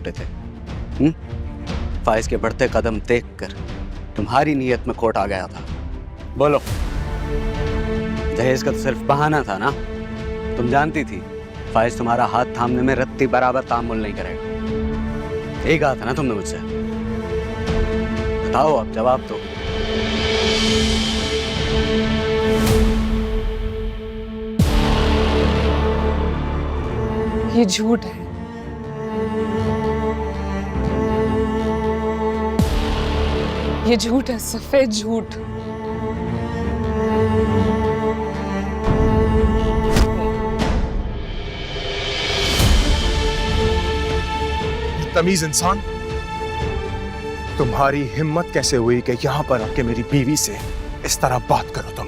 छूटे थे? फाइज के बढ़ते कदम देखकर तुम्हारी नीयत में खोट आ गया था। बोलो, जहेज का तो सिर्फ बहाना था ना? तुम जानती थी फाइज तुम्हारा हाथ थामने में रत्ती बराबर तामुल नहीं करेगा। यही कहा था ना तुमने मुझसे? बताओ, अब जवाब दो। ये झूठ है। ये झूठ है, सफेद झूठ। तमीज इंसान, तुम्हारी हिम्मत कैसे हुई कि यहां पर आके मेरी बीवी से इस तरह बात करो तुम?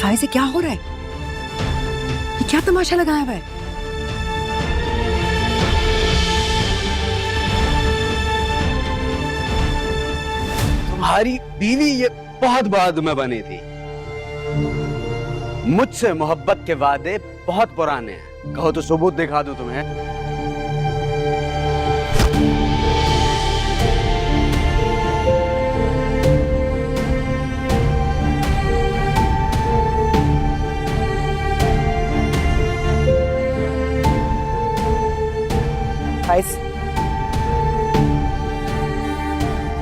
फाइज, क्या हो रहा है? ये क्या तमाशा लगाया हुआ है? तुम्हारी बीवी ये बहुत बाद में बनी थी। मुझसे मोहब्बत के वादे बहुत पुराने हैं। कहो तो सबूत दिखा दूं तुम्हें। फाइज,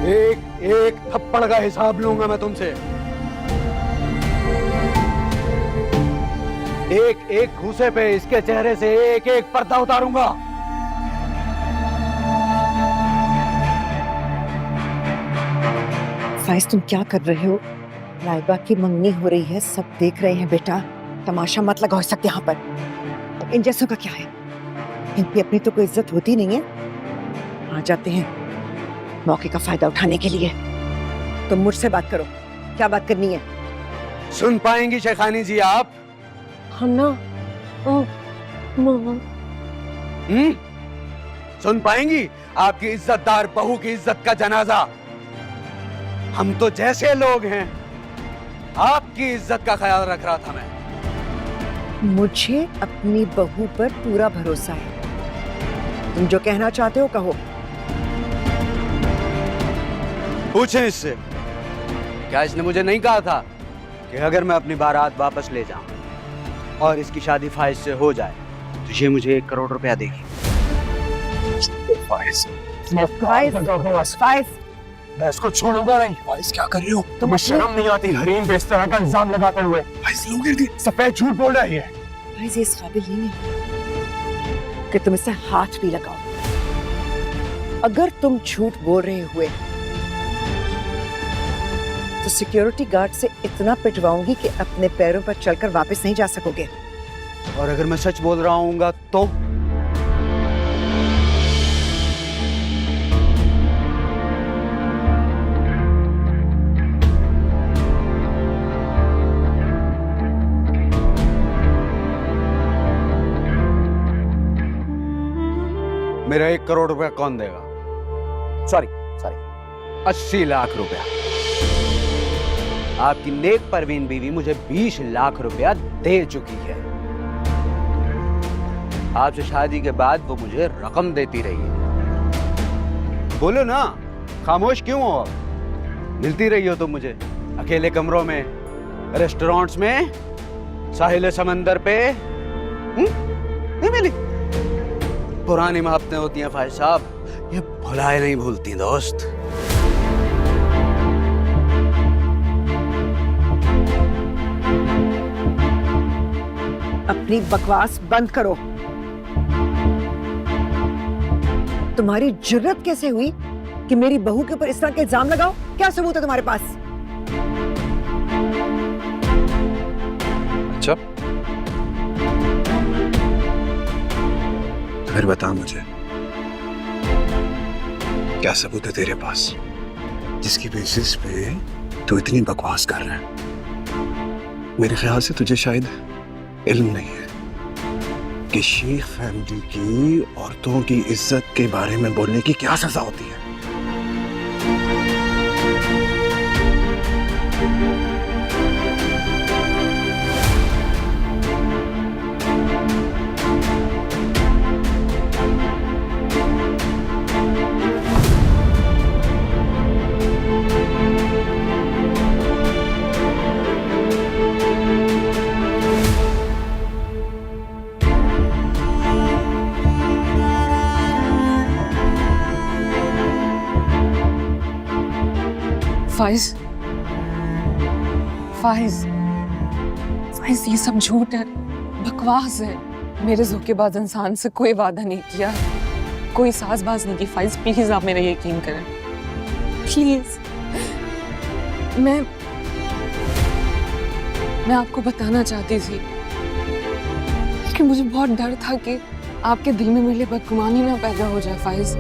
एक एक थप्पड़ का हिसाब लूंगा मैं तुमसे। एक एक घूसे पे इसके चेहरे से एक एक पर्दा उतारूंगा। फाइज, तुम क्या कर रहे हो? लाइबा की मंगनी हो रही है, सब देख रहे हैं बेटा। तमाशा मत लगाओ इस वक्त यहाँ पर। इन जैसों का क्या है? इनकी अपनी तो कोई इज्जत होती नहीं है। आ जाते हैं मौके का फायदा उठाने के लिए। तुम मुझसे बात करो, क्या बात करनी है? सुन पाएंगी शेखानी जी आप? हन्ना, सुन पाएंगी आपकी इज्जतदार बहू की इज्जत का जनाजा? हम तो जैसे लोग हैं, आपकी इज्जत का ख्याल रख रहा था मैं। मुझे अपनी बहू पर पूरा भरोसा है। तुम जो कहना चाहते हो कहो। पूछें इससे, क्या इसने मुझे नहीं कहा था कि अगर मैं अपनी बारात वापस ले जाऊं और इसकी शादी फाइज से हो जाए तो ये मुझे 1 करोड़ रुपया देगी? फाइज, फाइज, मैं इसको छोड़ूंगा नहीं। फाइज, क्या कर रही हो? तुम्हें शर्म नहीं आती हरीम पे इस तरह का इल्जाम लगाते हुए? फाइज, लोग गिर गए। सफेद झूठ बोल रही है। फाइज, ये इस काबिल नहीं है कि तुम इससे हाथ भी लगाओ। अगर तुम झूठ बोल रहे हुए तो सिक्योरिटी गार्ड से इतना पिटवाऊंगी कि अपने पैरों पर चलकर वापस नहीं जा सकोगे। और अगर मैं सच बोल रहा हूँगा तो? मेरा 1 करोड़ रुपया कौन देगा? सॉरी 80 लाख रुपया। आपकी नेक परवीन बीवी मुझे 20 लाख रुपया दे चुकी है। आपसे शादी के बाद वो मुझे रकम देती रही है। बोलो ना, खामोश क्यों हो? मिलती रही हो तुम मुझे अकेले कमरों में, रेस्टोरेंट्स में, साहिल समंदर पे। नहीं मिली? पुरानी मोहब्बतें होती हैं फाइज साहब, ये भुलाए नहीं भूलती दोस्त। अपनी बकवास बंद करो। तुम्हारी जुर्रत कैसे हुई कि मेरी बहू के ऊपर इस तरह के इल्जाम लगाओ? क्या सबूत है तुम्हारे पास? अच्छा, फिर बता मुझे, क्या सबूत है तेरे पास जिसकी बेसिस पे तू इतनी बकवास कर रहा है? मेरे ख्याल से तुझे शायद इल्म नहीं है कि शेख फैमिली की औरतों की इज्जत के बारे में बोलने की क्या सजा होती है। फाइज, फाइज, फाइज, ये सब झूठ है, बकवास है। मेरे धोखेबाज इंसान से कोई वादा नहीं किया, कोई साजबाज नहीं की। फाइज प्लीज आप मेरा यकीन करें, प्लीज। मैं आपको बताना चाहती थी कि मुझे बहुत डर था कि आपके दिल में मेरे लिए बदगुमानी ना पैदा हो जाए। फाइज,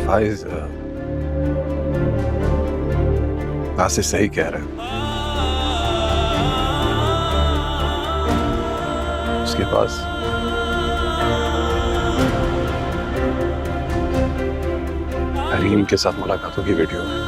फाइज आसिफ सही कह रहा है। उसके पास हरीम के साथ मुलाकातों की वीडियो है।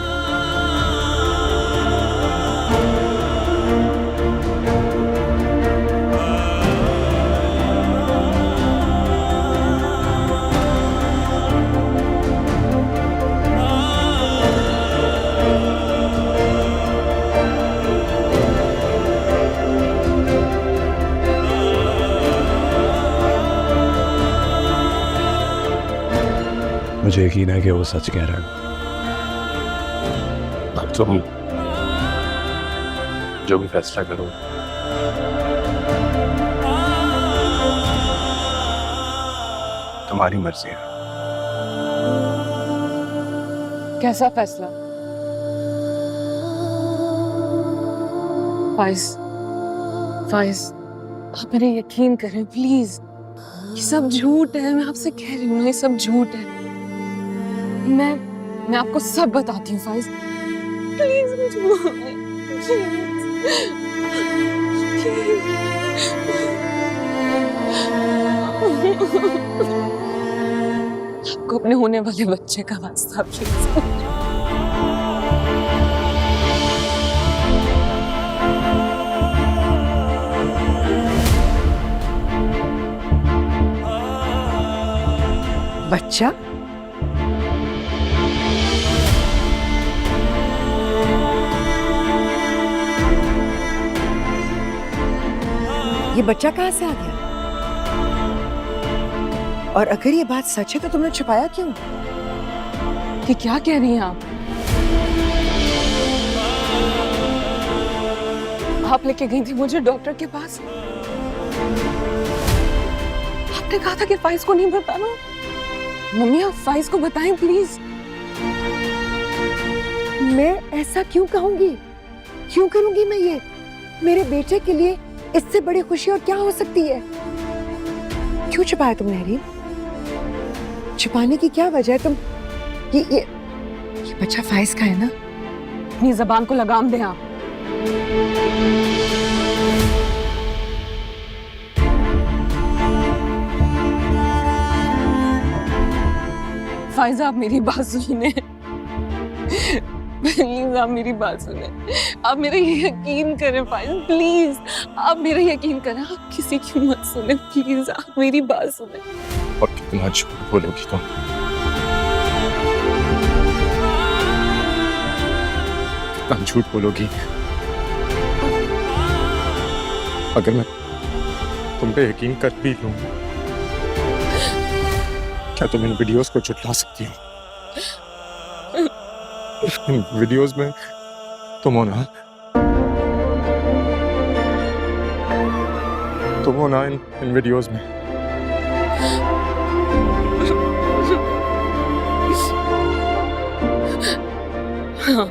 मुझे यकीन है कि वो सच कह रहा है। अब तुम जो भी फैसला करो, तुम्हारी मर्जी है। कैसा फैसला? फाइज, फाइज, आप मेरे यकीन करें प्लीज। ये सब झूठ है, मैं आपसे कह रही हूँ, ये सब झूठ है। मैं आपको सब बताती हूँ फाइज, प्लीज मुझे आपको अपने होने वाले बच्चे का वास्ता प्लीज। बच्चा? ये बच्चा कहाँ से आ गया? और अगर ये बात सच है तो तुमने छुपाया क्यों? कि क्या कह रही हैं आप लेके गई थी मुझे डॉक्टर के पास। आपने कहा था कि फाइज को नहीं बताना। मम्मी आप फाइज को बताएं प्लीज। मैं ऐसा क्यों कहूंगी? क्यों करूंगी मैं ये? मेरे बेटे के लिए इससे बड़ी खुशी और क्या हो सकती है? क्यों छुपाया तुमने हरीम? छुपाने की क्या वजह है? तुम ये बच्चा फाइज का है ना? अपनी जबान को लगाम दें आप। फाइज आप मेरी बात सुने, प्लीज आप मेरी बात सुने, आप मेरा यकीन करें फाइज, प्लीज आप मेरा यकीन करें। आप किसी की मत सुने, प्लीज आप मेरी बात सुने। और कितना झूठ बोलोगी तुम? कितना झूठ बोलोगी? अगर मैं तुम पे यकीन कर भी लूं, क्या तुम इन वीडियोस को झुठला सकती हो? इन वीडियोस में तुम हो ना? तुम हो ना इन वीडियोस में? हाँ।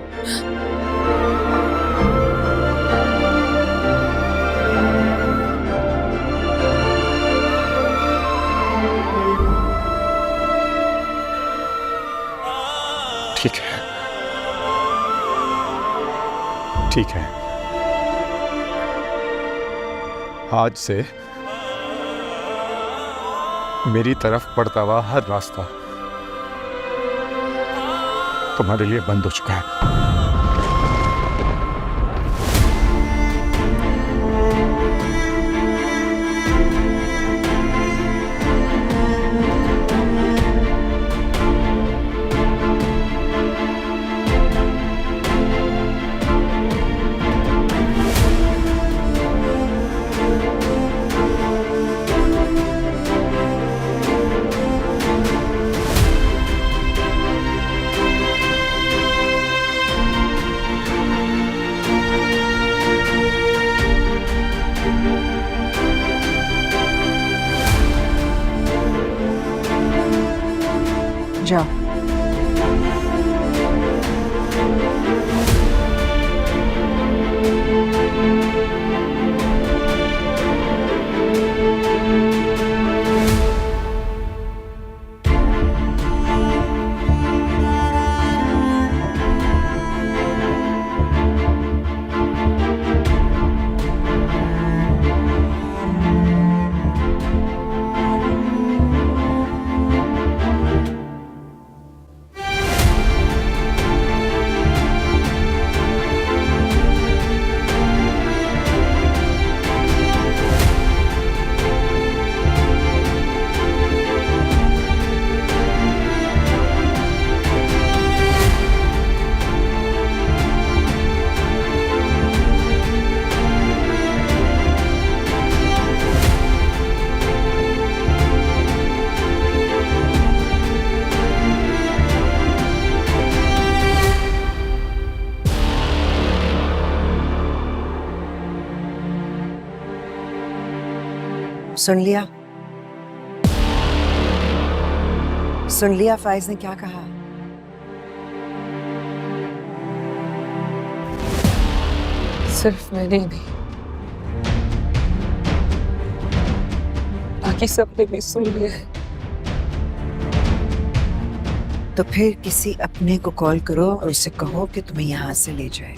ठीक है, ठीक है। आज से मेरी तरफ बढ़ता हुआ हर रास्ता तुम्हारे लिए बंद हो चुका है। जाओ। सुन लिया? सुन लिया फाइज ने क्या कहा? सिर्फ मैंने नहीं, बाकी सबने भी सुन लिया है। तो फिर किसी अपने को कॉल करो और उसे कहो कि तुम्हें यहाँ से ले जाए।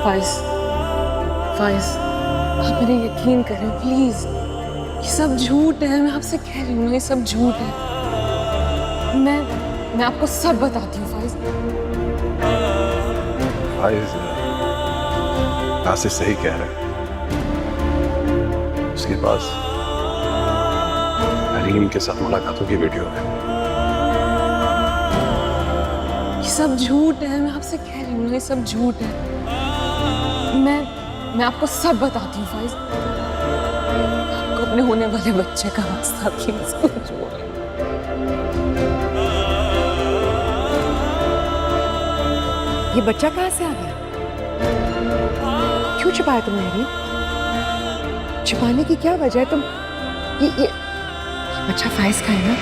फाइज, फाइज, आप मेरे यकीन करें प्लीज, ये सब झूठ है। मैं आपसे कह रही हूँ ये सब झूठ है। मैं आपको सब बताती हूँ फाइज। फाइज आसिफ सही कह रहे हैं। उसके पास अलीम के साथ मुलाकातों की वीडियो है। ये सब झूठ है। मैं आपसे कह रही हूँ ये सब झूठ है। मैं आपको सब बताती हूँ फाइज। आपको अपने होने वाले बच्चे का वास्ता प्लीज कुछ बोले। ये बच्चा कहाँ से आ गया? क्यों छुपाया तुमने अभी? छुपाने की क्या वजह है? तुम ये बच्चा फाइज का है ना?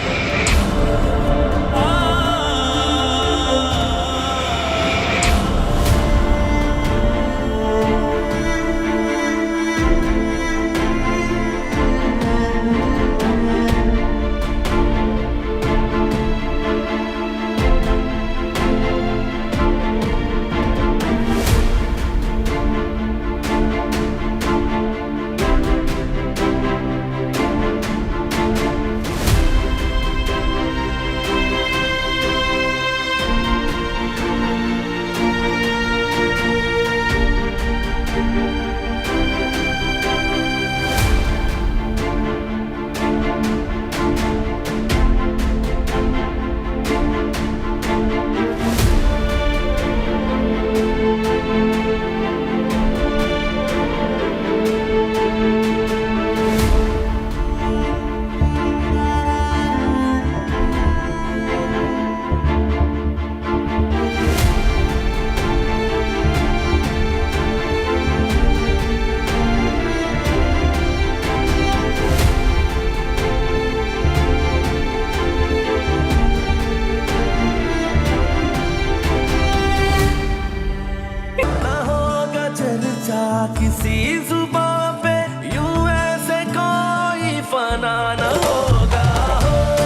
सी